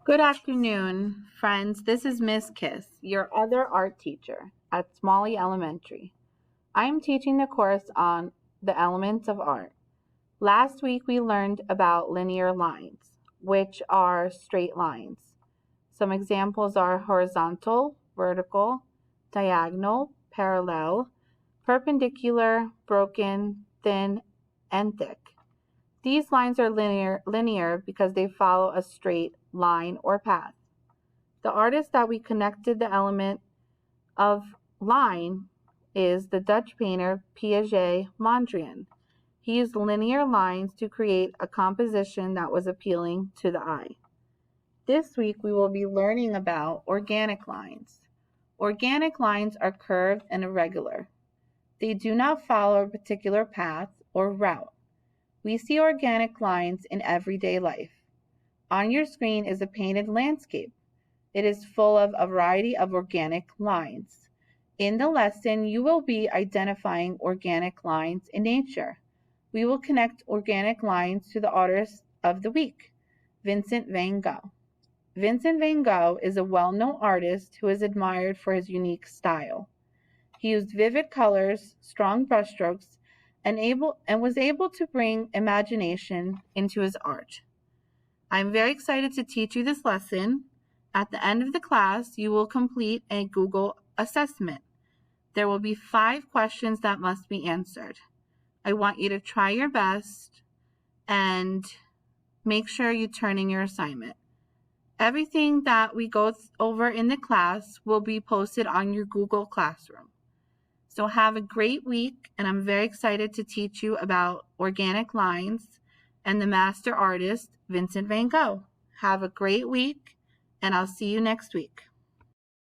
Good afternoon, friends. This is Miss Kiss, your other art teacher at Smalley Elementary. I am teaching the course on the elements of art. Last week we learned about linear lines, which are straight lines. Some examples are horizontal, vertical, diagonal, parallel, perpendicular, broken, thin, and thick. These lines are linear because they follow a straight line or path. The artist that we connected the element of line is the Dutch painter Piaget Mondrian. He used linear lines to create a composition that was appealing to the eye. This week we will be learning about organic lines. Organic lines are curved and irregular. They do not follow a particular path or route. We see organic lines in everyday life. On your screen is a painted landscape. It is full of a variety of organic lines. In the lesson, you will be identifying organic lines in nature. We will connect organic lines to the artist of the week, Vincent van Gogh. Vincent van Gogh is a well-known artist who is admired for his unique style. He used vivid colors, strong brushstrokes, and was able to bring imagination into his art. I'm very excited to teach you this lesson. At the end of the class, you will complete a Google assessment. There will be 5 questions that must be answered. I want you to try your best and make sure you turn in your assignment. Everything that we go over in the class will be posted on your Google Classroom. So have a great week, and I'm very excited to teach you about organic lines and the master artist, Vincent van Gogh. Have a great week, and I'll see you next week.